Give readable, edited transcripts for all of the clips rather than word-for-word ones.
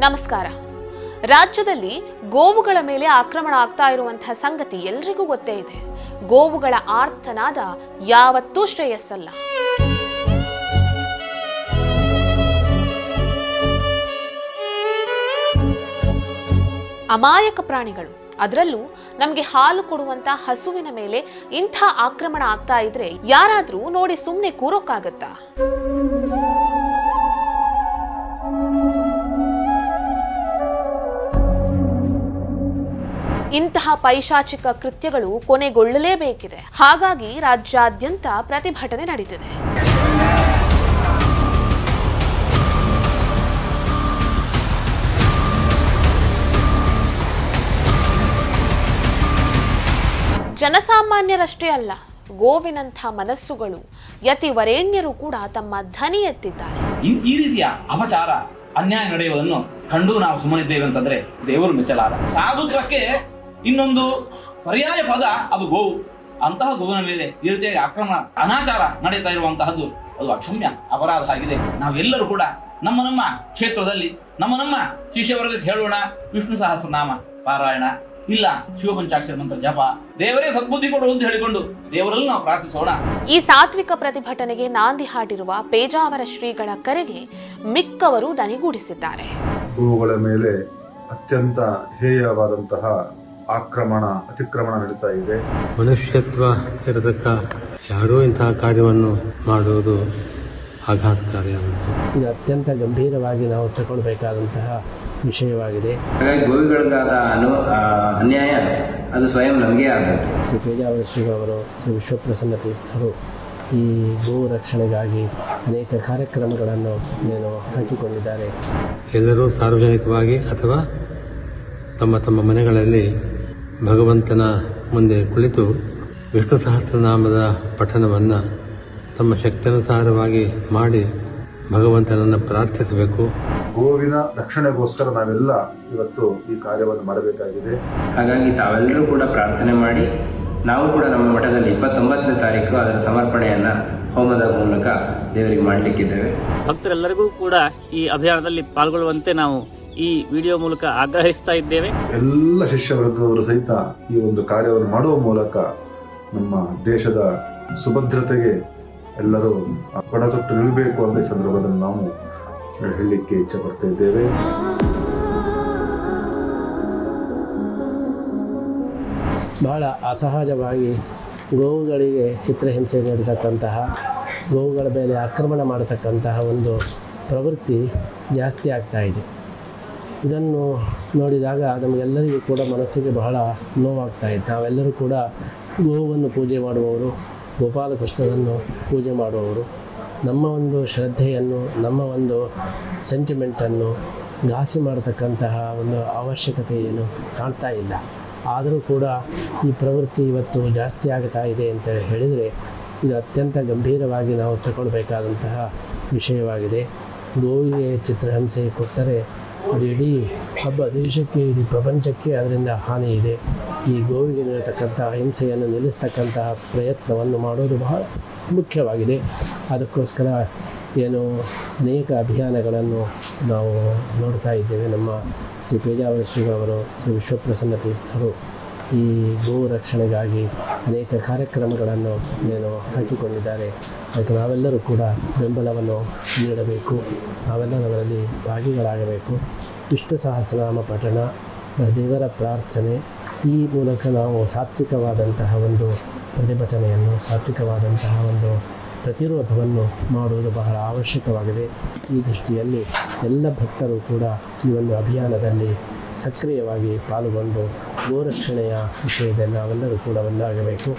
ನಮಸ್ಕಾರ. ರಾಜ್ಯದಲ್ಲಿ ಗೋವುಗಳ ಮೇಲೆ ಆಕ್ರಮಣ ಆಗ್ತಾ ಇರುವಂತಹ ಸಂಗತಿ ಎಲ್ರಿಗೂ ಗೊತ್ತೇ ಇದೆ. ಗೋವುಗಳ ಆರ್ತನಾದ ಯಾವತ್ತೂ ಶ್ರೇಯಸ್ಸಲ್ಲ. ಅಮಾಯಕ ಪ್ರಾಣಿಗಳು, ಅದರಲ್ಲೂ ನಮಗೆ ಹಾಲು ಕೊಡುವಂತ ಹಸುವಿನ ಮೇಲೆ ಇಂಥ ಆಕ್ರಮಣ ಆಗ್ತಾ ಇದ್ರೆ ಯಾರಾದ್ರೂ ನೋಡಿ ಸುಮ್ಮನೆ ಕೂರೋಕ್ಕಾಗತ್ತಾ? ಇಂತಹ ಪೈಶಾಚಿಕ ಕೃತ್ಯಗಳು ಕೊನೆಗೊಳ್ಳಲೇಬೇಕಿದೆ. ಹಾಗಾಗಿ ರಾಜ್ಯಾದ್ಯಂತ ಪ್ರತಿಭಟನೆ ನಡೆದಿದೆ. ಜನಸಾಮಾನ್ಯರಷ್ಟೇ ಅಲ್ಲ, ಗೋವಿನಂಥ ಮನಸ್ಸುಗಳು ಯತಿವರೇಣ್ಯರು ಕೂಡ ತಮ್ಮ ಧ್ವನಿ ಎತ್ತಿದ್ದಾರೆ. ಈ ರೀತಿಯ ಅಪಚಾರ ಅನ್ಯಾಯ ನಡೆಯುವುದನ್ನು ಕಂಡು ನಾವು ಸುಮ್ಮನಿದ್ದೇವೆ ಅಂತಂದ್ರೆ ದೇವರು ಮೆಚ್ಚಲಾರ. ಸಾಧುತ್ವಕ್ಕೆ ಇನ್ನೊಂದು ಪರ್ಯಾಯ ಪದ ಅದು ಗೋವು. ಅಂತಹ ಗೋವಿನ ಮೇಲೆ ಈ ರೀತಿಯಾಗಿ ಆಕ್ರಮಣ ಅನಾಚಾರ ನಡೀತಾ ಇರುವಂತಹದ್ದು ಅದು ಅಕ್ಷಮ್ಯ ಅಪರಾಧ ಆಗಿದೆ. ನಾವೆಲ್ಲರೂ ಕೂಡ ನಮ್ಮ ಕ್ಷೇತ್ರದಲ್ಲಿ ನಮ್ಮ ಶಿಷ್ಯವರ್ಗಕ್ಕೆ ಹೇಳೋಣ, ವಿಷ್ಣು ಸಹಸ್ರನಾಮ ಪಾರಾಯಣ, ಇಲ್ಲ ಶಿವಪಂಚಾಕ್ಷರ ಮಂತ್ರ ಜಪ, ದೇವರೇ ಸದ್ಬುದ್ಧಿ ಕೊಡು ಅಂತ ಹೇಳಿಕೊಂಡು ದೇವರಲ್ಲಿ ನಾವು ಪ್ರಾರ್ಥಿಸೋಣ. ಈ ಸಾತ್ವಿಕ ಪ್ರತಿಭಟನೆಗೆ ನಾಂದಿ ಹಾಡಿರುವ ಪೇಜಾವರ ಶ್ರೀಗಳ ಕರೆಗೆ ಮಿಕ್ಕವರು ದನಿಗೂಡಿಸಿದ್ದಾರೆ. ಗೋವುಗಳ ಮೇಲೆ ಅತ್ಯಂತ ಹೇಯವಾದಂತಹ ಅತಿಕ್ರಮಣ ನಡೀತಾ ಇದೆ. ಮನುಷ್ಯತ್ವ ಇರತಕ್ಕ ಯಾರೋ ಇಂತಹ ಕಾರ್ಯವನ್ನು ಮಾಡುವುದು ಆಘಾತಕಾರಿಯಾಗುತ್ತೆ. ಇದು ಅತ್ಯಂತ ಗಂಭೀರವಾಗಿ ನಾವು ತಗೊಳ್ಬೇಕಾದಂತಹ ವಿಷಯವಾಗಿದೆ. ಹಾಗಾಗಿ ಗೋವಿಗಳಿಗಾದ ಅನ್ಯಾಯ ಅದು ಸ್ವಯಂ ನಮಗೆ ಆದದ್ದು. ಶ್ರೀ ಪೇಜಾವರ ಶ್ರೀಗಳವರು, ಶ್ರೀ ವಿಶ್ವಪ್ರಸನ್ನ ತೀರ್ಥರು ಈ ಗೋ ರಕ್ಷಣೆಗಾಗಿ ಅನೇಕ ಕಾರ್ಯಕ್ರಮಗಳನ್ನು ಹಾಕಿಕೊಂಡಿದ್ದಾರೆ. ಎಲ್ಲರೂ ಸಾರ್ವಜನಿಕವಾಗಿ ಅಥವಾ ತಮ್ಮ ಮನೆಗಳಲ್ಲಿ ಭಗವಂತನ ಮುಂದೆ ಕುಳಿತು ವಿಷ್ಣು ಸಹಸ್ರನಾಮದ ಪಠಣವನ್ನು ತಮ್ಮ ಶಕ್ತಿಯನುಸಾರವಾಗಿ ಮಾಡಿ ಭಗವಂತನನ್ನು ಪ್ರಾರ್ಥಿಸಬೇಕು. ಗೋವಿನ ರಕ್ಷಣೆಗೋಸ್ಕರ ನಾವೆಲ್ಲ ಇವತ್ತು ಈ ಕಾರ್ಯವನ್ನು ಮಾಡಬೇಕಾಗಿದೆ. ಹಾಗಾಗಿ ತಾವೆಲ್ಲರೂ ಕೂಡ ಪ್ರಾರ್ಥನೆ ಮಾಡಿ ನಾವು ಕೂಡ ನಮ್ಮ ಮಠದಲ್ಲಿ 29ನೇ ತಾರೀಕು ಅದರ ಸಮರ್ಪಣೆಯನ್ನ ಹೋಮದ ಮೂಲಕ ದೇವರಿಗೆ ಮಾಡಲಿಕ್ಕಿದ್ದೇವೆ. ಭಕ್ತರೆಲ್ಲರಿಗೂ ಕೂಡ ಈ ಅಭಿಯಾನದಲ್ಲಿ ಪಾಲ್ಗೊಳ್ಳುವಂತೆ ನಾವು ಈ ವಿಡಿಯೋ ಮೂಲಕ ಆಗ್ರಹಿಸ್ತಾ ಇದ್ದೇವೆ. ಎಲ್ಲ ಶಿಷ್ಯವರ್ಗದವರು ಸಹಿತ ಈ ಒಂದು ಕಾರ್ಯವನ್ನು ಮಾಡುವ ಮೂಲಕ ನಮ್ಮ ದೇಶದ ಸುಭದ್ರತೆಗೆ ಎಲ್ಲರೂ ಪಡತೊಟ್ಟು ನಿಲ್ಲಬೇಕು ಅಂತ ಈ ಸಂದರ್ಭದಲ್ಲಿ ನಾವು ಹೇಳಲಿಕ್ಕೆ ಇಚ್ಛೆ ಪಡ್ತಾ ಇದ್ದೇವೆ. ಬಹಳ ಅಸಹಜವಾಗಿ ಗೋವುಗಳಿಗೆ ಚಿತ್ರಹಿಂಸೆ ನೀಡತಕ್ಕಂತಹ, ಗೋವುಗಳ ಮೇಲೆ ಆಕ್ರಮಣ ಮಾಡತಕ್ಕಂತಹ ಒಂದು ಪ್ರವೃತ್ತಿ ಜಾಸ್ತಿ ಆಗ್ತಾ ಇದೆ. ಇದನ್ನು ನೋಡಿದಾಗ ನಮಗೆಲ್ಲರಿಗೂ ಕೂಡ ಮನಸ್ಸಿಗೆ ಬಹಳ ನೋವಾಗ್ತಾ ಇದೆ. ನಾವೆಲ್ಲರೂ ಕೂಡ ಗೋವನ್ನು ಪೂಜೆ ಮಾಡುವವರು, ಗೋಪಾಲಕೃಷ್ಣನನ್ನು ಪೂಜೆ ಮಾಡುವವರು, ನಮ್ಮ ಒಂದು ಶ್ರದ್ಧೆಯನ್ನು, ನಮ್ಮ ಒಂದು ಸೆಂಟಿಮೆಂಟನ್ನು ಘಾಸಿ ಮಾಡತಕ್ಕಂತಹ ಒಂದು ಅವಶ್ಯಕತೆ ಏನು ಕಾಣ್ತಾ ಇಲ್ಲ. ಆದರೂ ಕೂಡ ಈ ಪ್ರವೃತ್ತಿ ಇವತ್ತು ಜಾಸ್ತಿ ಆಗ್ತಾ ಇದೆ ಅಂತ ಹೇಳಿದರೆ ಇದು ಅತ್ಯಂತ ಗಂಭೀರವಾಗಿ ನಾವು ತಗೊಳ್ಬೇಕಾದಂತಹ ವಿಷಯವಾಗಿದೆ. ಗೋವಿಗೆ ಚಿತ್ರಹಿಂಸೆ ಕೊಟ್ಟರೆ ಅದು ಇಡೀ ದೇಶಕ್ಕೆ, ಇಡೀ ಪ್ರಪಂಚಕ್ಕೆ ಅದರಿಂದ ಹಾನಿ ಇದೆ. ಈ ಗೋವಿಗೆ ನೀಡತಕ್ಕಂತಹ ಹಿಂಸೆಯನ್ನು ನಿಲ್ಲಿಸ್ತಕ್ಕಂತಹ ಪ್ರಯತ್ನವನ್ನು ಮಾಡೋದು ಬಹಳ ಮುಖ್ಯವಾಗಿದೆ. ಅದಕ್ಕೋಸ್ಕರ ಅನೇಕ ಅಭಿಯಾನಗಳನ್ನು ನಾವು ನೋಡ್ತಾ ಇದ್ದೇವೆ. ನಮ್ಮ ಶ್ರೀ ಪೇಜಾವರ ಶ್ರೀಗಳವರು, ಶ್ರೀ ವಿಶ್ವಪ್ರಸನ್ನ ತೀರ್ಥರು ಈ ಗೋ ರಕ್ಷಣೆಗಾಗಿ ಅನೇಕ ಕಾರ್ಯಕ್ರಮಗಳನ್ನು ಹಾಕಿಕೊಂಡಿದ್ದಾರೆ. ಅದಕ್ಕೆ ನಾವೆಲ್ಲರೂ ಕೂಡ ಬೆಂಬಲವನ್ನು ನೀಡಬೇಕು. ನಾವೆಲ್ಲರೂ ಅದರಲ್ಲಿ ಭಾಗಿಗಳಾಗಬೇಕು. ವಿಷ್ಣು ಸಹಸ್ರನಾಮ ಪಠಣ, ದೇವರ ಪ್ರಾರ್ಥನೆ, ಈ ಮೂಲಕ ನಾವು ಸಾತ್ವಿಕವಾದಂತಹ ಒಂದು ಪ್ರತಿಭಟನೆಯನ್ನು, ಸಾತ್ವಿಕವಾದಂತಹ ಒಂದು ಪ್ರತಿರೋಧವನ್ನು ಮಾಡುವುದು ಬಹಳ ಅವಶ್ಯಕವಾಗಿದೆ. ಈ ದೃಷ್ಟಿಯಲ್ಲಿ ಎಲ್ಲ ಭಕ್ತರು ಕೂಡ ಈ ಒಂದು ಅಭಿಯಾನದಲ್ಲಿ ಸಕ್ರಿಯವಾಗಿ ಪಾಲ್ಗೊಂಡು ಗೋರಕ್ಷಣೆಯ ವಿಷಯದಲ್ಲಿ ನಾವೆಲ್ಲರೂ ಕೂಡ ಒಂದಾಗಬೇಕು.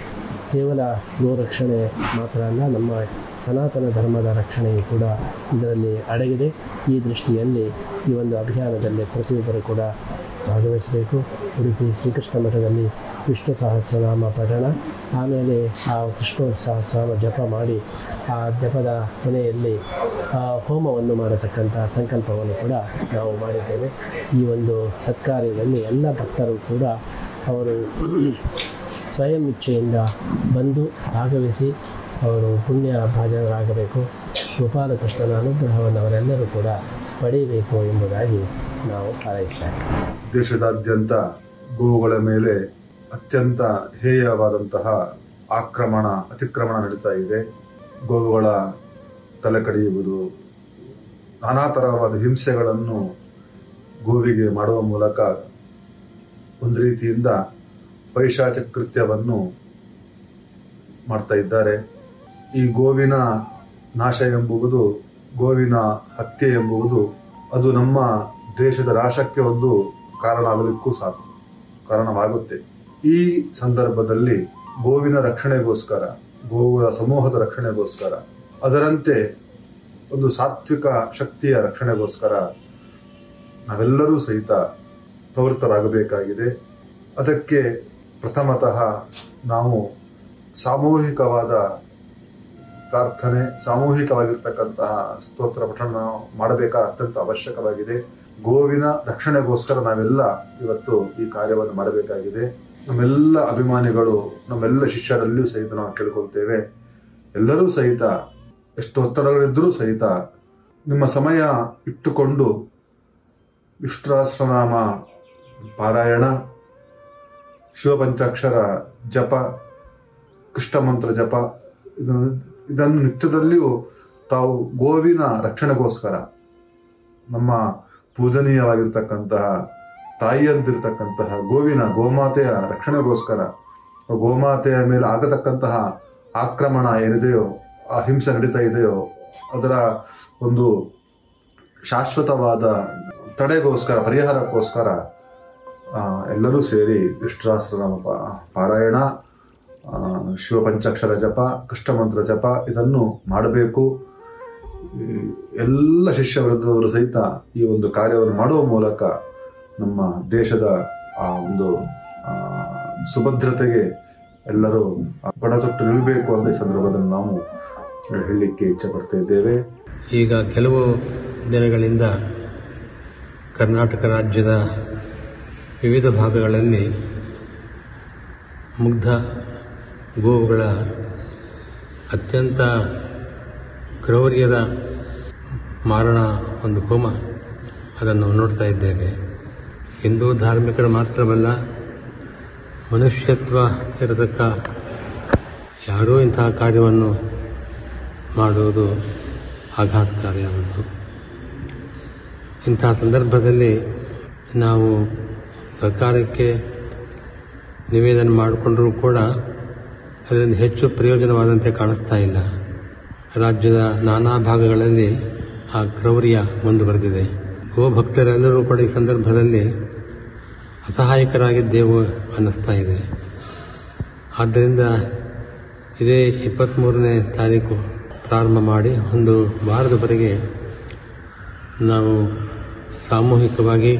ಕೇವಲ ಗೋರಕ್ಷಣೆ ಮಾತ್ರ ಅಲ್ಲ, ನಮ್ಮ ಸನಾತನ ಧರ್ಮದ ರಕ್ಷಣೆಯು ಕೂಡ ಇದರಲ್ಲಿ ಅಡಗಿದೆ. ಈ ದೃಷ್ಟಿಯಲ್ಲಿ ಈ ಒಂದು ಅಭಿಯಾನದಲ್ಲಿ ಪ್ರತಿಯೊಬ್ಬರು ಕೂಡ ಭಾಗವಹಿಸಬೇಕು. ಉಡುಪಿ ಶ್ರೀಕೃಷ್ಣ ಮಠದಲ್ಲಿ ವಿಷ್ಣು ಸಹಸ್ರನಾಮ ಪಠಣ, ಆಮೇಲೆ ಆ ವಿಷ್ಣು ಸಹಸ್ರನಾಮ ಜಪ ಮಾಡಿ ಆ ಜಪದ ಕೊನೆಯಲ್ಲಿ ಹೋಮವನ್ನು ಮಾಡತಕ್ಕಂಥ ಸಂಕಲ್ಪವನ್ನು ಕೂಡ ನಾವು ಮಾಡಿದ್ದೇವೆ. ಈ ಒಂದು ಸತ್ಕಾರ್ಯದಲ್ಲಿ ಎಲ್ಲ ಭಕ್ತರು ಕೂಡ ಅವರು ಸ್ವಯಂ ಇಚ್ಛೆಯಿಂದ ಬಂದು ಭಾಗವಹಿಸಿ ಅವರು ಪುಣ್ಯ ಭಾಜನರಾಗಬೇಕು. ಗೋಪಾಲಕೃಷ್ಣನ ಅನುಗ್ರಹವನ್ನು ಅವರೆಲ್ಲರೂ ಕೂಡ ಪಡೆಯಬೇಕು ಎಂಬುದಾಗಿ ನಾವು ಹಾರೈಸ್ತಾ ಇದ್ದೀವಿ. ದೇಶದಾದ್ಯಂತ ಗೋವುಗಳ ಮೇಲೆ ಅತ್ಯಂತ ಹೇಯವಾದಂತಹ ಅತಿಕ್ರಮಣ ನಡೀತಾ ಇದೆ. ಗೋವುಗಳ ತಲೆ ಕಡಿಯುವುದು, ನಾನಾ ತರವಾದ ಹಿಂಸೆಗಳನ್ನು ಗೋವಿಗೆ ಮಾಡುವ ಮೂಲಕ ಒಂದು ರೀತಿಯಿಂದ ಪೈಶಾಚಿಕ ಕೃತ್ಯವನ್ನು ಮಾಡ್ತಾ ಇದ್ದಾರೆ. ಈ ಗೋವಿನ ನಾಶ ಎಂಬುವುದು, ಗೋವಿನ ಹತ್ಯೆ ಎಂಬುವುದು ಅದು ನಮ್ಮ ದೇಶದ ನಾಶಕ್ಕೆ ಒಂದು ಕಾರಣವಾಗುತ್ತೆ. ಈ ಸಂದರ್ಭದಲ್ಲಿ ಗೋವಿನ ರಕ್ಷಣೆಗೋಸ್ಕರ, ಗೋವುಗಳ ಸಮೂಹದ ರಕ್ಷಣೆಗೋಸ್ಕರ, ಅದರಂತೆ ಒಂದು ಸಾತ್ವಿಕ ಶಕ್ತಿಯ ರಕ್ಷಣೆಗೋಸ್ಕರ ನಾವೆಲ್ಲರೂ ಸಹಿತ ಪ್ರವೃತ್ತರಾಗಬೇಕಾಗಿದೆ. ಅದಕ್ಕೆ ಪ್ರಥಮತಃ ನಾವು ಸಾಮೂಹಿಕವಾದ ಪ್ರಾರ್ಥನೆ, ಸಾಮೂಹಿಕವಾಗಿರ್ತಕ್ಕಂತಹ ಸ್ತೋತ್ರ ಪಠಣ ಅತ್ಯಂತ ಅವಶ್ಯಕವಾಗಿದೆ. ಗೋವಿನ ರಕ್ಷಣೆಗೋಸ್ಕರ ನಾವೆಲ್ಲ ಇವತ್ತು ಈ ಕಾರ್ಯವನ್ನು ಮಾಡಬೇಕಾಗಿದೆ. ನಮ್ಮೆಲ್ಲ ಅಭಿಮಾನಿಗಳು, ನಮ್ಮೆಲ್ಲ ಶಿಷ್ಯರಲ್ಲಿಯೂ ಸಹಿತ ನಾವು ಕೇಳ್ಕೊಳ್ತೇವೆ, ಎಲ್ಲರೂ ಸಹಿತ ಎಷ್ಟು ಒತ್ತಡಗಳಿದ್ರೂ ಸಹಿತ ನಿಮ್ಮ ಸಮಯ ಇಟ್ಟುಕೊಂಡು ವಿಷ್ಣು ಸಹಸ್ರನಾಮ ಪಾರಾಯಣ, ಶಿವಪಂಚಾಕ್ಷರ ಜಪ, ಕೃಷ್ಣ ಮಂತ್ರ ಜಪ ಇದನ್ನು ನಿತ್ಯದಲ್ಲಿಯೂ ತಾವು ಗೋವಿನ ರಕ್ಷಣೆಗೋಸ್ಕರ, ನಮ್ಮ ಪೂಜನೀಯವಾಗಿರ್ತಕ್ಕಂತಹ ತಾಯಿಯಂತಿರ್ತಕ್ಕಂತಹ ಗೋಮಾತೆಯ ರಕ್ಷಣೆಗೋಸ್ಕರ, ಗೋಮಾತೆಯ ಮೇಲೆ ಆಗತಕ್ಕಂತಹ ಆಕ್ರಮಣ ಏನಿದೆಯೋ, ಆ ಹಿಂಸೆ ನಡೀತಾ ಇದೆಯೋ ಅದರ ಒಂದು ಶಾಶ್ವತವಾದ ತಡೆಗೋಸ್ಕರ, ಪರಿಹಾರಕ್ಕೋಸ್ಕರ ಎಲ್ಲರೂ ಸೇರಿ ವಿಷ್ಣು ಸಹಸ್ರನಾಮ ಪಾರಾಯಣ, ಶಿವಪಂಚಾಕ್ಷರ ಜಪ, ಕೃಷ್ಣ ಮಂತ್ರ ಜಪ ಇದನ್ನು ಮಾಡಬೇಕು. ಎಲ್ಲ ಶಿಷ್ಯ ವೃಂದದವರು ಸಹಿತ ಈ ಒಂದು ಕಾರ್ಯವನ್ನು ಮಾಡುವ ಮೂಲಕ ನಮ್ಮ ದೇಶದ ಆ ಒಂದು ಸುಭದ್ರತೆಗೆ ಎಲ್ಲರೂ ಪಡತೊಟ್ಟು ನಿಲ್ಲಬೇಕು ಅಂತ ಈ ಸಂದರ್ಭದಲ್ಲಿ ನಾವು ಹೇಳಲಿಕ್ಕೆ ಇಚ್ಛೆ ಪಡ್ತಾ ಇದ್ದೇವೆ. ಈಗ ಕೆಲವು ದಿನಗಳಿಂದ ಕರ್ನಾಟಕ ರಾಜ್ಯದ ವಿವಿಧ ಭಾಗಗಳಲ್ಲಿ ಮುಗ್ಧ ಗೋವುಗಳ ಅತ್ಯಂತ ಕ್ರೌರ್ಯದ ಮಾರಣ ಒಂದು ಹೋಮ ಅದನ್ನು ನೋಡ್ತಾ ಇದ್ದೇವೆ. ಹಿಂದೂ ಧಾರ್ಮಿಕರು ಮಾತ್ರವಲ್ಲ, ಮನುಷ್ಯತ್ವ ಇರತಕ್ಕ ಯಾರೂ ಇಂತಹ ಕಾರ್ಯವನ್ನು ಮಾಡುವುದು ಆಘಾತಕಾರಿಯಾದದ್ದು. ಇಂತಹ ಸಂದರ್ಭದಲ್ಲಿ ನಾವು ಸರ್ಕಾರಕ್ಕೆ ನಿವೇದನೆ ಮಾಡಿಕೊಂಡರೂ ಕೂಡ ಅದರಿಂದ ಹೆಚ್ಚು ಪ್ರಯೋಜನವಾದಂತೆ ಕಾಣಿಸ್ತಾ ಇಲ್ಲ. ರಾಜ್ಯದ ನಾನಾ ಭಾಗಗಳಲ್ಲಿ ಆ ಕ್ರೌರ್ಯ ಮುಂದುವರೆದಿದೆ. ಗೋಭಕ್ತರೆಲ್ಲರೂ ಕೂಡ ಈ ಸಂದರ್ಭದಲ್ಲಿ ಅಸಹಾಯಕರಾಗಿದ್ದೆವು ಅನ್ನಿಸ್ತಾ ಇದೆ. ಆದ್ದರಿಂದ ಇದೇ 23ನೇ ತಾರೀಕು ಪ್ರಾರಂಭ ಮಾಡಿ ಒಂದು ವಾರದವರೆಗೆ ನಾವು ಸಾಮೂಹಿಕವಾಗಿ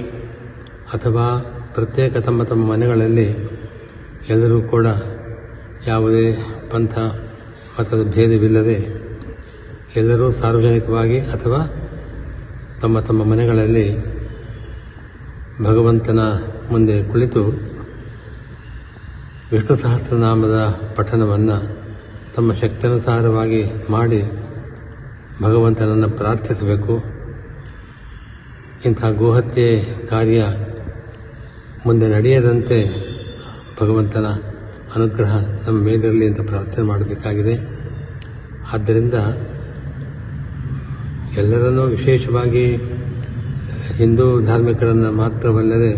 ಅಥವಾ ಪ್ರತ್ಯೇಕ ತಮ್ಮ ತಮ್ಮ ಮನೆಗಳಲ್ಲಿ ಎಲ್ಲರೂ ಕೂಡ ಯಾವುದೇ ಪಂಥ ಮತದ ಭೇದವಿಲ್ಲದೆ ಎಲ್ಲರೂ ಸಾರ್ವಜನಿಕವಾಗಿ ಅಥವಾ ತಮ್ಮ ತಮ್ಮ ಮನೆಗಳಲ್ಲಿ ಭಗವಂತನ ಮುಂದೆ ಕುಳಿತು ವಿಷ್ಣು ಸಹಸ್ರನಾಮದ ಪಠಣವನ್ನು ತಮ್ಮ ಶಕ್ತಿಯನುಸಾರವಾಗಿ ಮಾಡಿ ಭಗವಂತನನ್ನು ಪ್ರಾರ್ಥಿಸಬೇಕು. ಇಂಥ ಗೋಹತ್ಯೆ ಕಾರ್ಯ ಮುಂದೆ ನಡೆಯದಂತೆ ಭಗವಂತನ ಅನುಗ್ರಹ ನಮ್ಮ ಮೇಲಿರಲಿ ಅಂತ ಪ್ರಾರ್ಥನೆ ಮಾಡಬೇಕಾಗಿದೆ. ಆದ್ದರಿಂದ ಎಲ್ಲರನ್ನೂ, ವಿಶೇಷವಾಗಿ ಹಿಂದೂ ಧಾರ್ಮಿಕರನ್ನು ಮಾತ್ರವಲ್ಲದೆ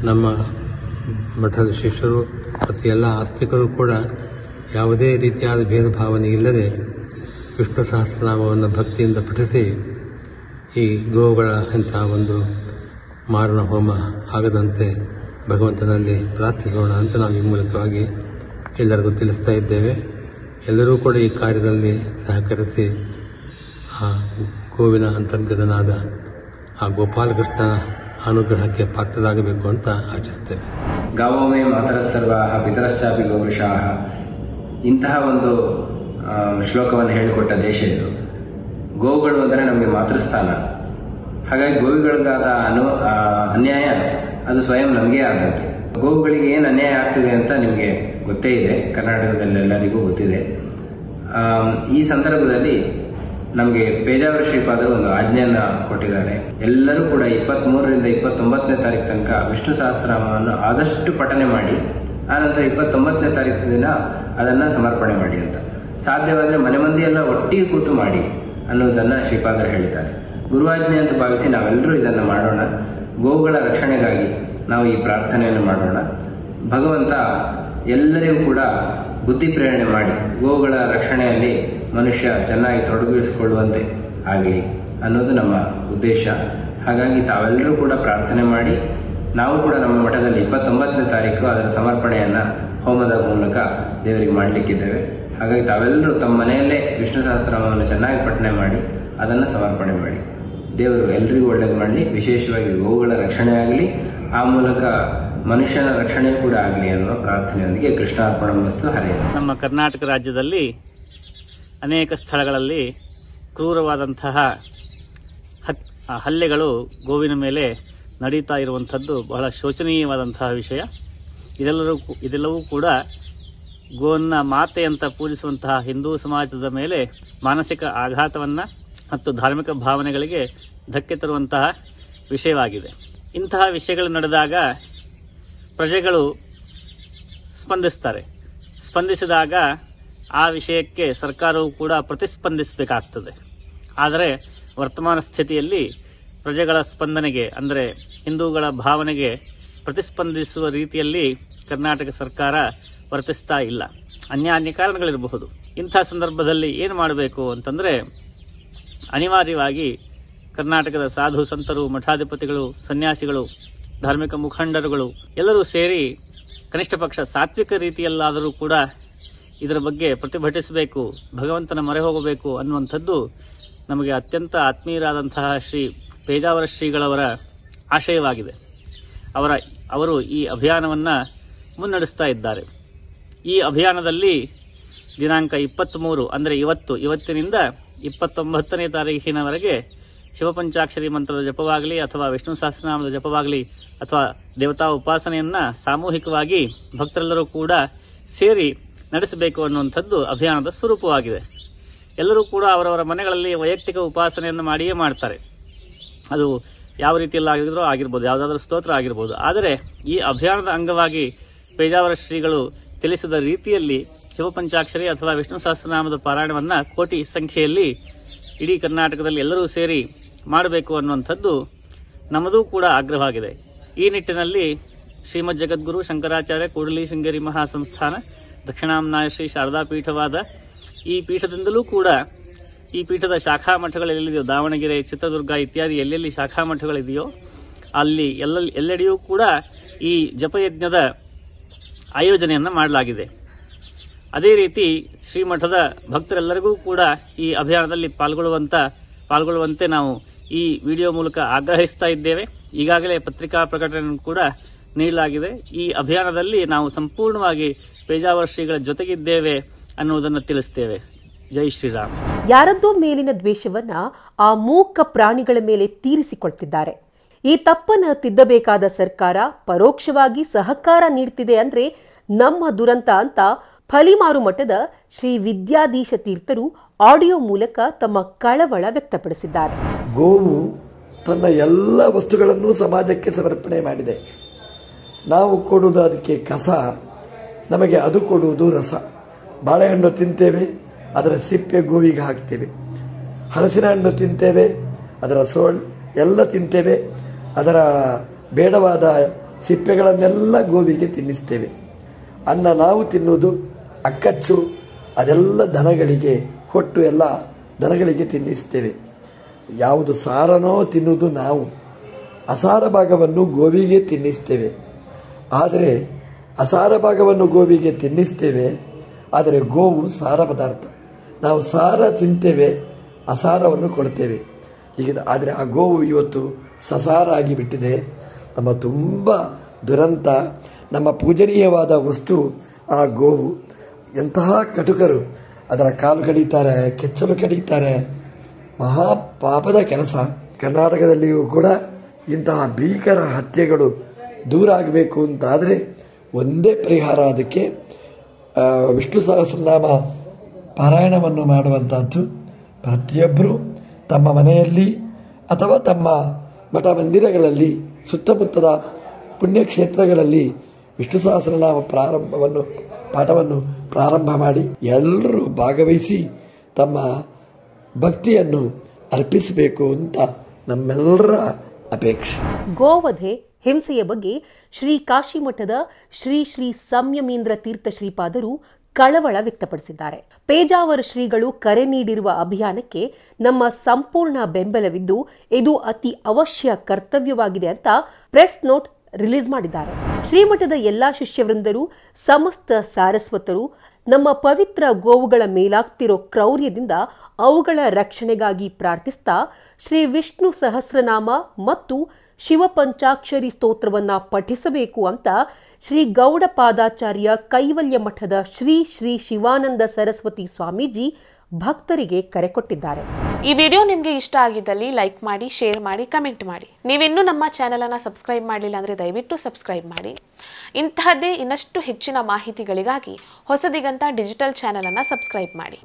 ನಮ್ಮ ಮಠದ ಶಿಷ್ಯರು ಮತ್ತು ಎಲ್ಲ ಆಸ್ತಿಕರು ಕೂಡ ಯಾವುದೇ ರೀತಿಯಾದ ಭೇದ ಭಾವನೆ ಇಲ್ಲದೆ ವಿಷ್ಣು ಸಹಸ್ರನಾಮವನ್ನು ಭಕ್ತಿಯಿಂದ ಪಠಿಸಿ ಈ ಗೋವುಗಳ ಇಂತಹ ಒಂದು ಮಾರಣ ಹೋಮ ಆಗದಂತೆ ಭಗವಂತನಲ್ಲಿ ಪ್ರಾರ್ಥಿಸೋಣ ಅಂತ ನಾವು ಈ ಮೂಲಕವಾಗಿ ಎಲ್ಲರಿಗೂ ತಿಳಿಸ್ತಾ ಇದ್ದೇವೆ. ಎಲ್ಲರೂ ಕೂಡ ಈ ಕಾರ್ಯದಲ್ಲಿ ಸಹಕರಿಸಿ ಆ ಗೋವಿನ ಅಂತರ್ಗತನಾದ ಆ ಗೋಪಾಲಕೃಷ್ಣನ ಅನುಗ್ರಹಕ್ಕೆ ಪಾತ್ರರಾಗಬೇಕು ಅಂತ ಆಶಿಸ್ತೇವೆ. ಗಾವೋಮೇ ಮಾತರಸ್ಸರ್ವಾಹ ಪಿತರಶ್ಚಾಪಿ ಗೌರುಷಾಹ, ಇಂತಹ ಒಂದು ಶ್ಲೋಕವನ್ನು ಹೇಳಿಕೊಟ್ಟ ದೇಶ ಇದು. ಗೋವುಗಳು ಅಂದರೆ ನಮಗೆ ಮಾತೃಸ್ಥಾನ. ಹಾಗಾಗಿ ಗೋವುಗಳಿಗಾದ ಅನ್ಯಾಯ ಅದು ಸ್ವಯಂ ನಮಗೆ ಆದಂತೆ. ಗೋವುಗಳಿಗೆ ಏನು ಅನ್ಯಾಯ ಆಗ್ತಿದೆ ಅಂತ ನಿಮಗೆ ಗೊತ್ತೇ ಇದೆ, ಕರ್ನಾಟಕದಲ್ಲೆಲ್ಲರಿಗೂ ಗೊತ್ತಿದೆ. ಈ ಸಂದರ್ಭದಲ್ಲಿ ನಮಗೆ ಪೇಜಾವರ ಶ್ರೀಪಾದರು ಒಂದು ಆಜ್ಞೆಯನ್ನ ಕೊಟ್ಟಿದ್ದಾರೆ. ಎಲ್ಲರೂ ಕೂಡ 23ರಿಂದ 29ನೇ ತಾರೀಕು ತನಕ ವಿಷ್ಣು ಸಹಸ್ರನಾಮವನ್ನು ಆದಷ್ಟು ಪಠನೆ ಮಾಡಿ, ಆನಂತರ 29ನೇ ತಾರೀಕು ದಿನ ಅದನ್ನ ಸಮರ್ಪಣೆ ಮಾಡಿ ಅಂತ. ಸಾಧ್ಯವಾದರೆ ಮನೆ ಮಂದಿಯೆಲ್ಲ ಒಟ್ಟಿಗೆ ಕೂತು ಮಾಡಿ ಅನ್ನೋದನ್ನ ಶ್ರೀಪಾದರು ಹೇಳಿದ್ದಾರೆ. ಗುರುವಾಜ್ಞೆ ಅಂತ ಭಾವಿಸಿ ನಾವೆಲ್ಲರೂ ಇದನ್ನ ಮಾಡೋಣ. ಗೋವುಗಳ ರಕ್ಷಣೆಗಾಗಿ ನಾವು ಈ ಪ್ರಾರ್ಥನೆಯನ್ನು ಮಾಡೋಣ. ಭಗವಂತ ಎಲ್ಲರಿಗೂ ಕೂಡ ಬುದ್ಧಿ ಪ್ರೇರಣೆ ಮಾಡಿ ಗೋವುಗಳ ರಕ್ಷಣೆಯಲ್ಲಿ ಮನುಷ್ಯ ಚೆನ್ನಾಗಿ ತೊಡಗಿಸಿಕೊಳ್ಳುವಂತೆ ಆಗಲಿ ಅನ್ನೋದು ನಮ್ಮ ಉದ್ದೇಶ. ಹಾಗಾಗಿ ತಾವೆಲ್ಲರೂ ಕೂಡ ಪ್ರಾರ್ಥನೆ ಮಾಡಿ, ನಾವು ಕೂಡ ನಮ್ಮ ಮಠದಲ್ಲಿ 29ನೇ ತಾರೀಕು ಅದರ ಸಮರ್ಪಣೆಯನ್ನ ಹೋಮದ ಮೂಲಕ ದೇವರಿಗೆ ಮಾಡಲಿಕ್ಕಿದ್ದೇವೆ. ಹಾಗಾಗಿ ತಾವೆಲ್ಲರೂ ತಮ್ಮ ಮನೆಯಲ್ಲೇ ವಿಷ್ಣು ಸಹಸ್ರನಾಮವನ್ನು ಚೆನ್ನಾಗಿ ಪಠನೆ ಮಾಡಿ ಅದನ್ನು ಸಮರ್ಪಣೆ ಮಾಡಿ. ದೇವರು ಎಲ್ಲರಿಗೂ ಒಳ್ಳೇದು ಮಾಡಲಿ. ವಿಶೇಷವಾಗಿ ಗೋವುಗಳ ರಕ್ಷಣೆ ಆಗಲಿ, ಆ ಮೂಲಕ ಮನುಷ್ಯನ ರಕ್ಷಣೆ ಕೂಡ ಆಗಲಿ ಅನ್ನುವ ಪ್ರಾರ್ಥನೆಯೊಂದಿಗೆ ಕೃಷ್ಣಾರ್ಪಣಮಸ್ತು. ಹರೇ. ನಮ್ಮ ಕರ್ನಾಟಕ ರಾಜ್ಯದಲ್ಲಿ ಅನೇಕ ಸ್ಥಳಗಳಲ್ಲಿ ಕ್ರೂರವಾದಂತಹ ಹಲ್ಲೆಗಳು ಗೋವಿನ ಮೇಲೆ ನಡೀತಾ ಇರುವಂಥದ್ದು ಬಹಳ ಶೋಚನೀಯವಾದಂತಹ ವಿಷಯ. ಇದೆಲ್ಲವೂ ಕೂಡ ಗೋವನ್ನ ಮಾತೆ ಅಂತ ಪೂಜಿಸುವಂತಹ ಹಿಂದೂ ಸಮಾಜದ ಮೇಲೆ ಮಾನಸಿಕ ಆಘಾತವನ್ನ ಮತ್ತು ಧಾರ್ಮಿಕ ಭಾವನೆಗಳಿಗೆ ಧಕ್ಕೆ ತರುವಂತಹ ವಿಷಯವಾಗಿದೆ. ಇಂತಹ ವಿಷಯಗಳು ನಡೆದಾಗ ಪ್ರಜೆಗಳು ಸ್ಪಂದಿಸಿದಾಗ ಆ ವಿಷಯಕ್ಕೆ ಸರ್ಕಾರವು ಕೂಡ ಪ್ರತಿಸ್ಪಂದಿಸಬೇಕಾಗ್ತದೆ. ಆದರೆ ವರ್ತಮಾನ ಸ್ಥಿತಿಯಲ್ಲಿ ಪ್ರಜೆಗಳ ಸ್ಪಂದನೆಗೆ, ಅಂದರೆ ಹಿಂದೂಗಳ ಭಾವನೆಗೆ ಪ್ರತಿಸ್ಪಂದಿಸುವ ರೀತಿಯಲ್ಲಿ ಕರ್ನಾಟಕ ಸರ್ಕಾರ ವರ್ತಿಸ್ತಾ ಇಲ್ಲ. ಅನ್ಯ ಕಾರಣಗಳಿರಬಹುದು. ಇಂಥ ಸಂದರ್ಭದಲ್ಲಿ ಏನು ಮಾಡಬೇಕು ಅಂತಂದ್ರೆ, ಅನಿವಾರ್ಯವಾಗಿ ಕರ್ನಾಟಕದ ಸಾಧು ಸಂತರು, ಮಠಾಧಿಪತಿಗಳು, ಸನ್ಯಾಸಿಗಳು, ಧಾರ್ಮಿಕ ಮುಖಂಡರುಗಳು ಎಲ್ಲರೂ ಸೇರಿ ಕನಿಷ್ಠ ಪಕ್ಷ ಸಾತ್ವಿಕ ರೀತಿಯಲ್ಲಾದರೂ ಕೂಡ ಇದರ ಬಗ್ಗೆ ಪ್ರತಿಭಟಿಸಬೇಕು, ಭಗವಂತನ ಮೊರೆ ಹೋಗಬೇಕು ಅನ್ನುವಂಥದ್ದು ನಮಗೆ ಅತ್ಯಂತ ಆತ್ಮೀಯರಾದಂತಹ ಶ್ರೀ ಪೇಜಾವರ ಶ್ರೀಗಳವರ ಆಶಯವಾಗಿದೆ. ಅವರು ಈ ಅಭಿಯಾನವನ್ನ ಮುನ್ನಡೆಸ್ತಾ ಇದ್ದಾರೆ. ಈ ಅಭಿಯಾನದಲ್ಲಿ ದಿನಾಂಕ 23 ಅಂದರೆ ಇವತ್ತಿನಿಂದ 29ನೇ ತಾರೀಖಿನವರೆಗೆ ಶಿವಪಂಚಾಕ್ಷರಿ ಮಂತ್ರದ ಜಪವಾಗಲಿ ಅಥವಾ ವಿಷ್ಣು ಸಹಸ್ರನಾಮದ ಜಪವಾಗಲಿ ಅಥವಾ ದೇವತಾ ಉಪಾಸನೆಯನ್ನ ಸಾಮೂಹಿಕವಾಗಿ ಭಕ್ತರೆಲ್ಲರೂ ಕೂಡ ಸೇರಿ ನಡೆಸಬೇಕು ಅನ್ನುವಂಥದ್ದು ಅಭಿಯಾನದ ಸ್ವರೂಪವಾಗಿದೆ. ಎಲ್ಲರೂ ಕೂಡ ಅವರವರ ಮನೆಗಳಲ್ಲಿ ವೈಯಕ್ತಿಕ ಉಪಾಸನೆಯನ್ನು ಮಾಡಿಯೇ ಮಾಡ್ತಾರೆ. ಅದು ಯಾವ ರೀತಿಯಲ್ಲಿ ಆಗಿರ್ಬೋದು, ಯಾವುದಾದ್ರೂ ಸ್ತೋತ್ರ ಆಗಿರ್ಬೋದು. ಆದರೆ ಈ ಅಭಿಯಾನದ ಅಂಗವಾಗಿ ಪೇಜಾವರ ಶ್ರೀಗಳು ತಿಳಿಸಿದ ರೀತಿಯಲ್ಲಿ ಶಿವಪಂಚಾಕ್ಷರಿ ಅಥವಾ ವಿಷ್ಣು ಸಹಸ್ರನಾಮದ ಪಾರಾಯಣವನ್ನ ಕೋಟಿ ಸಂಖ್ಯೆಯಲ್ಲಿ ಇಡೀ ಕರ್ನಾಟಕದಲ್ಲಿ ಎಲ್ಲರೂ ಸೇರಿ ಮಾಡಬೇಕು ಅನ್ನುವಂಥದ್ದು ನಮ್ಮದೂ ಕೂಡ ಆಗ್ರಹವಾಗಿದೆ. ಈ ನಿಟ್ಟಿನಲ್ಲಿ ಶ್ರೀಮದ್ ಜಗದ್ಗುರು ಶಂಕರಾಚಾರ್ಯ ಕೂಡಲಿ ಶೃಂಗೇರಿ ಮಹಾಸಂಸ್ಥಾನ ದಕ್ಷಿಣಾಮ್ನಾಯ ಶ್ರೀ ಶಾರದಾ ಪೀಠವಾದ ಈ ಪೀಠದಿಂದಲೂ ಕೂಡ ಈ ಪೀಠದ ಶಾಖಾ ಮಠಗಳೆಲ್ಲಿದೆಯೋ, ದಾವಣಗೆರೆ, ಚಿತ್ರದುರ್ಗ ಇತ್ಯಾದಿ ಎಲ್ಲೆಲ್ಲಿ ಶಾಖಾ ಮಠಗಳಿದೆಯೋ ಅಲ್ಲಿ ಎಲ್ಲೆಡೆಯೂ ಕೂಡ ಈ ಜಪಯಜ್ಞದ ಆಯೋಜನೆಯನ್ನ ಮಾಡಲಾಗಿದೆ. ಅದೇ ರೀತಿ ಶ್ರೀಮಠದ ಭಕ್ತರೆಲ್ಲರಿಗೂ ಕೂಡ ಈ ಅಭಿಯಾನದಲ್ಲಿ ಪಾಲ್ಗೊಳ್ಳುವಂತೆ ನಾವು ಈ ವಿಡಿಯೋ ಮೂಲಕ ಆಗ್ರಹಿಸ್ತಾ ಇದ್ದೇವೆ. ಈಗಾಗಲೇ ಪತ್ರಿಕಾ ಪ್ರಕಟಣೆಯನ್ನು ಕೂಡ ನೀಡಲಾಗಿದೆ. ಈ ಅಭಿಯಾನದಲ್ಲಿ ನಾವು ಸಂಪೂರ್ಣವಾಗಿ ಪೇಜಾವರ ಶ್ರೀಗಳ ಜೊತೆಗಿದ್ದೇವೆ ಅನ್ನುವುದನ್ನು ತಿಳಿಸ್ತೇವೆ. ಜೈ ಶ್ರೀರಾಮ್. ಯಾರದ್ದೋ ಮೇಲಿನ ದ್ವೇಷವನ್ನ ಆ ಮೂಕ ಪ್ರಾಣಿಗಳ ಮೇಲೆ ತೀರಿಸಿಕೊಳ್ತಿದ್ದಾರೆ. ಈ ತಪ್ಪನ್ನು ತಿದ್ದಬೇಕಾದ ಸರ್ಕಾರ ಪರೋಕ್ಷವಾಗಿ ಸಹಕಾರ ನೀಡುತ್ತಿದೆ ಅಂದ್ರೆ ನಮ್ಮ ದುರಂತ ಅಂತ ಫಲಿಮಾರು ಮಠದ ಶ್ರೀ ವಿದ್ಯಾಧೀಶ ತೀರ್ಥರು ಆಡಿಯೋ ಮೂಲಕ ತಮ್ಮ ಕಳವಳ ವ್ಯಕ್ತಪಡಿಸಿದ್ದಾರೆ. ಗೋವು ತನ್ನ ಎಲ್ಲ ವಸ್ತುಗಳನ್ನು ಸಮಾಜಕ್ಕೆ ಸಮರ್ಪಣೆ ಮಾಡಿದೆ. ನಾವು ಕೊಡುವುದು ಅದಕ್ಕೆ ಕಸ, ನಮಗೆ ಅದು ಕೊಡುವುದು ರಸ. ಬಾಳೆಹಣ್ಣು ತಿಂತೇವೆ, ಅದರ ಸಿಪ್ಪೆ ಗೋವಿಗೆ ಹಾಕ್ತೇವೆ. ಹಲಸಿನ ಹಣ್ಣು ತಿಂತೇವೆ, ಅದರ ಸೋಲ್ ಎಲ್ಲ ತಿಂತೇವೆ. ಅದರ ಬೇಡವಾದ ಸಿಪ್ಪೆಗಳನ್ನೆಲ್ಲ ಗೋವಿಗೆ ತಿನ್ನಿಸ್ತೇವೆ. ಅನ್ನ ನಾವು ತಿನ್ನುವುದು, ಅಕ್ಕಚ್ಚು ಅದೆಲ್ಲ ದನಗಳಿಗೆ, ಹೊಟ್ಟು ಎಲ್ಲ ದನಗಳಿಗೆ ತಿನ್ನಿಸ್ತೇವೆ. ಯಾವುದು ಸಾರನೋ ತಿನ್ನುವುದು ನಾವು, ಅಸಾರ ಭಾಗವನ್ನು ಗೋವಿಗೆ ತಿನ್ನಿಸ್ತೇವೆ. ಆದರೆ ಅಸಾರ ಭಾಗವನ್ನು ಗೋವಿಗೆ ತಿನ್ನಿಸ್ತೇವೆ, ಆದರೆ ಗೋವು ಸಾರ ಪದಾರ್ಥ. ನಾವು ಸಾರ ತಿಂತೇವೆ, ಅಸಾರವನ್ನು ಕೊಡ್ತೇವೆ. ಹೀಗೆ ಆದರೆ ಆ ಗೋವು ಇವತ್ತು ಸಸಾರ ಆಗಿಬಿಟ್ಟಿದೆ. ನಮ್ಮ ತುಂಬ ದುರಂತ. ನಮ್ಮ ಪೂಜನೀಯವಾದ ವಸ್ತು ಆ ಗೋವು. ಎಂತಹ ಕಟುಕರು ಅದರ ಕಾಲು ಕಡಿತಾರೆ, ಕೆಚ್ಚಲು ಕಡಿತಾರೆ. ಮಹಾಪಾಪದ ಕೆಲಸ. ಕರ್ನಾಟಕದಲ್ಲಿಯೂ ಕೂಡ ಇಂತಹ ಭೀಕರ ಹತ್ಯೆಗಳು ದೂರ ಆಗಬೇಕು ಅಂತಾದರೆ ಒಂದೇ ಪರಿಹಾರ, ಅದಕ್ಕೆ ವಿಷ್ಣು ಸಹಸ್ರನಾಮ ಪಾರಾಯಣವನ್ನು ಮಾಡುವಂಥದ್ದು. ಪ್ರತಿಯೊಬ್ಬರೂ ತಮ್ಮ ಮನೆಯಲ್ಲಿ ಅಥವಾ ತಮ್ಮ ಮಠ ಮಂದಿರಗಳಲ್ಲಿ ಸುತ್ತಮುತ್ತದ ಪುಣ್ಯಕ್ಷೇತ್ರಗಳಲ್ಲಿ ವಿಷ್ಣು ಸಹಸ್ರನಾಮ ಪಾಠವನ್ನು ಪ್ರಾರಂಭ ಮಾಡಿ ಎಲ್ಲರೂ ಭಾಗವಹಿಸಿ ತಮ್ಮ ಭಕ್ತಿಯನ್ನು ಅರ್ಪಿಸಬೇಕು ಅಂತ ನಮ್ಮೆಲ್ಲರ ಅಪೇಕ್ಷೆ. ಗೋವಧೆ ಹಿಂಸೆಯ ಬಗ್ಗೆ ಶ್ರೀ ಕಾಶಿ ಮಠದ ಶ್ರೀ ಶ್ರೀ ಸಂಯಮೀಂದ್ರ ತೀರ್ಥ ಶ್ರೀಪಾದರು ಕಳವಳ ವ್ಯಕ್ತಪಡಿಸಿದ್ದಾರೆ. ಪೇಜಾವರ ಶ್ರೀಗಳು ಕರೆ ನೀಡಿರುವ ಅಭಿಯಾನಕ್ಕೆ ನಮ್ಮ ಸಂಪೂರ್ಣ ಬೆಂಬಲವಿದ್ದು ಇದು ಅತಿ ಅವಶ್ಯ ಕರ್ತವ್ಯವಾಗಿದೆ ಅಂತ ಪ್ರೆಸ್ ನೋಟ್ ರಿಲೀಸ್ ಮಾಡಿದ್ದಾರೆ. ಶ್ರೀಮಠದ ಎಲ್ಲಾ ಶಿಷ್ಯವೃಂದರು, ಸಮಸ್ತ ಸಾರಸ್ವತರು ನಮ್ಮ ಪವಿತ್ರ ಗೋವುಗಳ ಮೇಲಾಗ್ತಿರೋ ಕ್ರೌರ್ಯದಿಂದ ಅವುಗಳ ರಕ್ಷಣೆಗಾಗಿ ಪ್ರಾರ್ಥಿಸ್ತಾ ಶ್ರೀ ವಿಷ್ಣು ಸಹಸ್ರನಾಮ ಮತ್ತು ಶಿವಪಂಚಾಕ್ಷರಿ ಸ್ತೋತ್ರವನ್ನ ಪಠಿಸಬೇಕು ಅಂತ ಶ್ರೀ ಗೌಡಪಾದಾಚಾರ್ಯ ಕೈವಲ್ಯ ಮಠದ ಶ್ರೀ ಶ್ರೀ ಶಿವಾನಂದ ಸರಸ್ವತಿ ಸ್ವಾಮೀಜಿ ಭಕ್ತರಿಗೆ ಕರೆ ಕೊಟ್ಟಿದ್ದಾರೆ. ಈ ವಿಡಿಯೋ ನಿಮಗೆ ಇಷ್ಟ ಆಗಿದ್ದಲ್ಲಿ ಲೈಕ್ ಮಾಡಿ, ಶೇರ್ ಮಾಡಿ, ಕಮೆಂಟ್ ಮಾಡಿ. ನೀವಿನ್ನೂ ನಮ್ಮ ಚಾನೆಲ್ ಅನ್ನು ಸಬ್ಸ್ಕ್ರೈಬ್ ಮಾಡಲಿಲ್ಲ ಅಂದರೆ ದಯವಿಟ್ಟು ಸಬ್ಸ್ಕ್ರೈಬ್ ಮಾಡಿ. ಇಂತಹದ್ದೇ ಇನ್ನಷ್ಟು ಹೆಚ್ಚಿನ ಮಾಹಿತಿಗಳಿಗಾಗಿ ಹೊಸದಿಗಂತ ಡಿಜಿಟಲ್ ಚಾನೆಲ್ ಅನ್ನು ಸಬ್ಸ್ಕ್ರೈಬ್ ಮಾಡಿ.